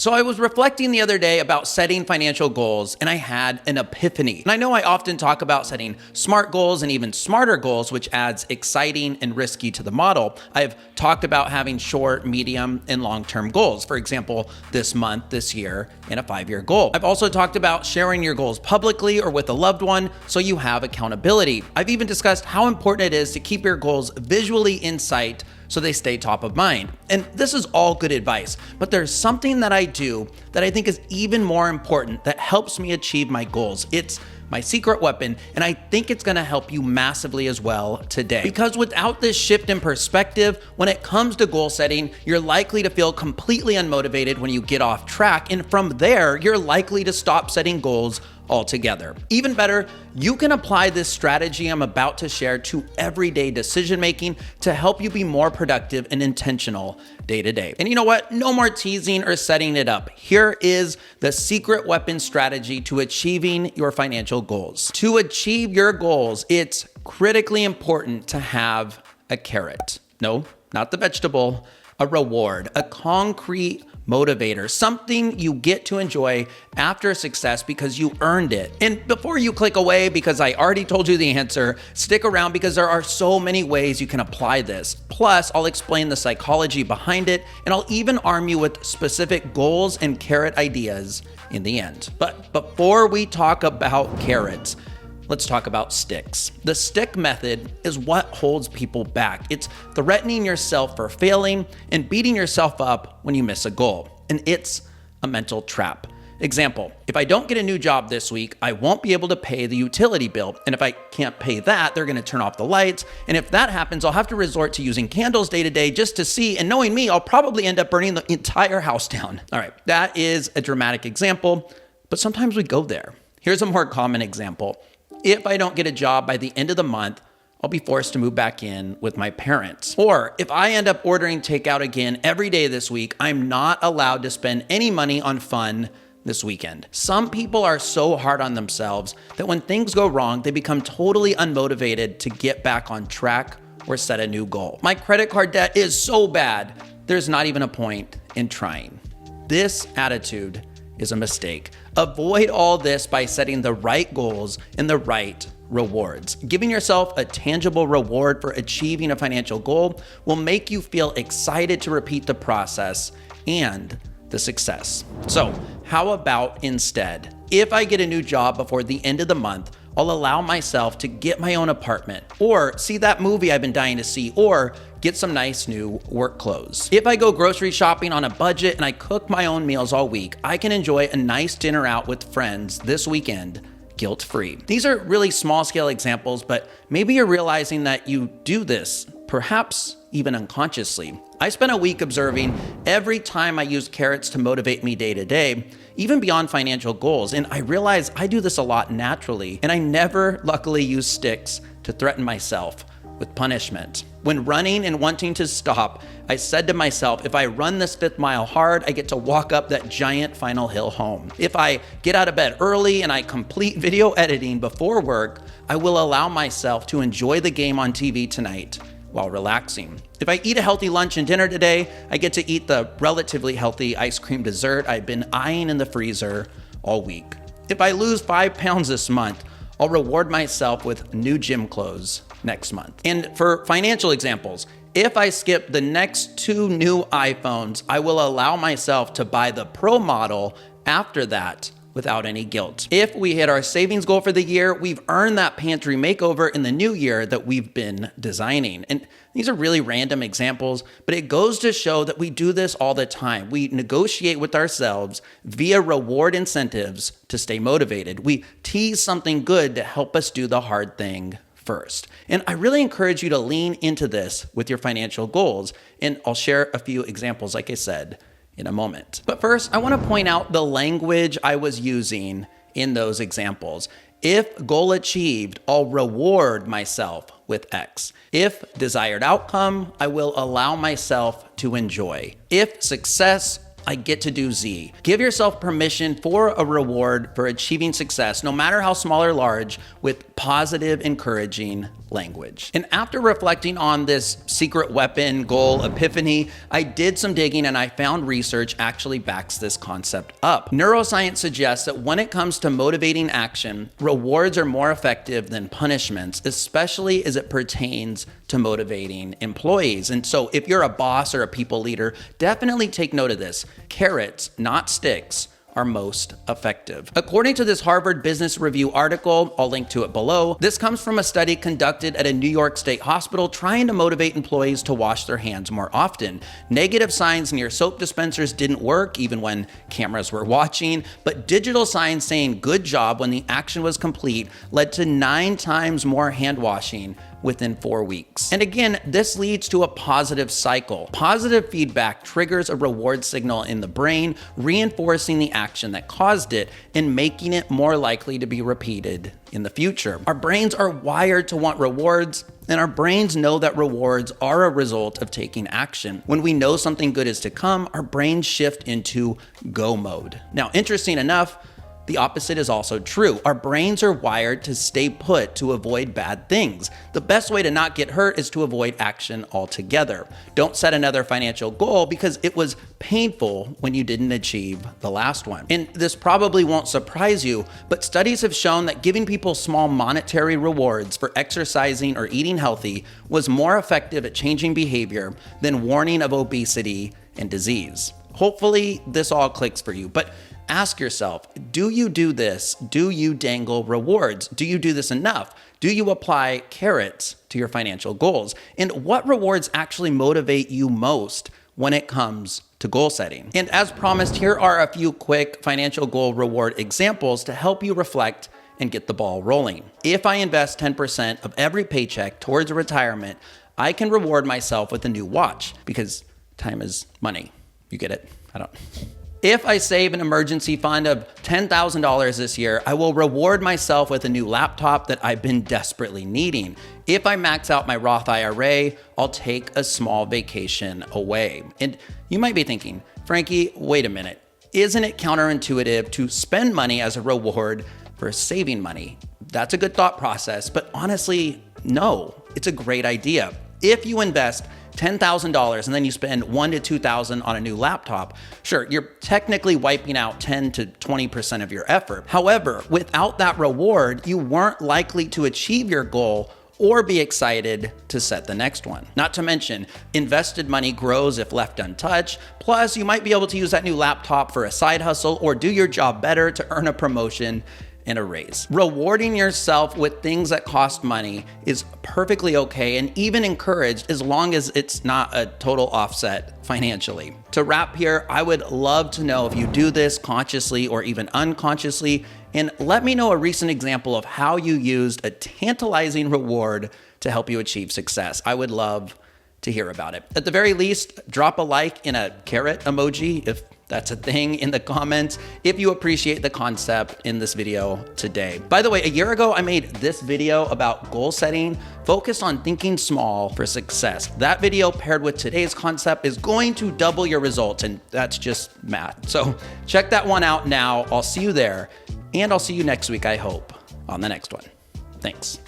So I was reflecting the other day about setting financial goals, and I had an epiphany. And I know I often talk about setting SMART goals and even smarter goals, which adds exciting and risky to the model. I've talked about having short, medium, and long-term goals. For example, this month, this year, and a 5-year goal. I've also talked about sharing your goals publicly or with a loved one so you have accountability. I've even discussed how important it is to keep your goals visually in sight so they stay top of mind. And this is all good advice, but there's something that I do that I think is even more important that helps me achieve my goals. It's my secret weapon, and I think it's gonna help you massively as well today. Because without this shift in perspective, when it comes to goal setting, you're likely to feel completely unmotivated when you get off track, and from there, you're likely to stop setting goals altogether. Even better, you can apply this strategy I'm about to share to everyday decision making to help you be more productive and intentional day to day. And you know what? No more teasing or setting it up. Here is the secret weapon strategy to achieving your financial goals. To achieve your goals, it's critically important to have a carrot. No, not the vegetable, a reward, a concrete motivator, something you get to enjoy after success because you earned it. And before you click away because I already told you the answer, stick around because there are so many ways you can apply this. Plus, I'll explain the psychology behind it, and I'll even arm you with specific goals and carrot ideas in the end. But before we talk about carrots, let's talk about sticks. The stick method is what holds people back. It's threatening yourself for failing and beating yourself up when you miss a goal. And it's a mental trap. Example, if I don't get a new job this week, I won't be able to pay the utility bill. And if I can't pay that, they're gonna turn off the lights. And if that happens, I'll have to resort to using candles day to day just to see, and knowing me, I'll probably end up burning the entire house down. All right, that is a dramatic example, but sometimes we go there. Here's a more common example. If I don't get a job by the end of the month, I'll be forced to move back in with my parents. Or if I end up ordering takeout again every day this week, I'm not allowed to spend any money on fun this weekend. Some people are so hard on themselves that when things go wrong, they become totally unmotivated to get back on track or set a new goal. My credit card debt is so bad, there's not even a point in trying. This attitude is a mistake. Avoid all this by setting the right goals and the right rewards. Giving yourself a tangible reward for achieving a financial goal will make you feel excited to repeat the process and the success. So, how about instead, if I get a new job before the end of the month, I'll allow myself to get my own apartment, or see that movie I've been dying to see, or get some nice new work clothes. If I go grocery shopping on a budget and I cook my own meals all week, I can enjoy a nice dinner out with friends this weekend guilt-free. These are really small-scale examples, but maybe you're realizing that you do this, perhaps even unconsciously. I spent a week observing every time I use carrots to motivate me day to day, even beyond financial goals, and I realized I do this a lot naturally, and I never luckily use sticks to threaten myself with punishment. When running and wanting to stop, I said to myself, if I run this 5th mile hard, I get to walk up that giant final hill home. If I get out of bed early and I complete video editing before work, I will allow myself to enjoy the game on TV tonight while relaxing. If I eat a healthy lunch and dinner today, I get to eat the relatively healthy ice cream dessert I've been eyeing in the freezer all week. If I lose 5 pounds this month, I'll reward myself with new gym clothes next month. And for financial examples, if I skip the next 2 new iPhones, I will allow myself to buy the Pro model after that without any guilt. If we hit our savings goal for the year, we've earned that pantry makeover in the new year that we've been designing. And these are really random examples, but it goes to show that we do this all the time. We negotiate with ourselves via reward incentives to stay motivated. We tease something good to help us do the hard thing first. And I really encourage you to lean into this with your financial goals. And I'll share a few examples, like I said, in a moment. But first, I want to point out the language I was using in those examples. If goal achieved, I'll reward myself with X. If desired outcome, I will allow myself to enjoy. If success, I get to do Z. Give yourself permission for a reward for achieving success, no matter how small or large, with positive, encouraging language. And after reflecting on this secret weapon goal epiphany, I did some digging and I found research actually backs this concept up. Neuroscience suggests that when it comes to motivating action, rewards are more effective than punishments, especially as it pertains to motivating employees. And so if you're a boss or a people leader, definitely take note of this. Carrots, not sticks, are most effective. According to this Harvard Business Review article, I'll link to it below, this comes from a study conducted at a New York State hospital trying to motivate employees to wash their hands more often. Negative signs near soap dispensers didn't work, even when cameras were watching, but digital signs saying good job when the action was complete led to 9 times more hand washing within 4 weeks. And again, this leads to a positive cycle. Positive feedback triggers a reward signal in the brain, reinforcing the action that caused it and making it more likely to be repeated in the future. Our brains are wired to want rewards, and our brains know that rewards are a result of taking action. When we know something good is to come, our brains shift into go mode. Now, interesting enough, the opposite is also true. Our brains are wired to stay put to avoid bad things. The best way to not get hurt is to avoid action altogether. Don't set another financial goal because it was painful when you didn't achieve the last one. And this probably won't surprise you, but studies have shown that giving people small monetary rewards for exercising or eating healthy was more effective at changing behavior than warning of obesity and disease. Hopefully this all clicks for you, but ask yourself, do you do this? Do you dangle rewards? Do you do this enough? Do you apply carrots to your financial goals? And what rewards actually motivate you most when it comes to goal setting? And as promised, here are a few quick financial goal reward examples to help you reflect and get the ball rolling. If I invest 10% of every paycheck towards retirement, I can reward myself with a new watch because time is money. You get it? I don't. If I save an emergency fund of $10,000 this year, I will reward myself with a new laptop that I've been desperately needing. If I max out my Roth IRA, I'll take a small vacation away. And you might be thinking, Frankie, wait a minute. Isn't it counterintuitive to spend money as a reward for saving money? That's a good thought process, but honestly, no, it's a great idea. If you invest $10,000 and then you spend $1,000 to $2,000 on a new laptop, sure, you're technically wiping out 10 to 20% of your effort. However, without that reward, you weren't likely to achieve your goal or be excited to set the next one. Not to mention, invested money grows if left untouched. Plus, you might be able to use that new laptop for a side hustle or do your job better to earn a promotion and a raise. Rewarding yourself with things that cost money is perfectly okay and even encouraged as long as it's not a total offset financially. To wrap here, I would love to know if you do this consciously or even unconsciously, and let me know a recent example of how you used a tantalizing reward to help you achieve success. I would love to hear about it. At the very least, drop a like and a carrot emoji if that's a thing in the comments if you appreciate the concept in this video today. By the way, a year ago, I made this video about goal setting focused on thinking small for success. That video paired with today's concept is going to double your results, and that's just math. So check that one out now. I'll see you there, and I'll see you next week, I hope, on the next one. Thanks.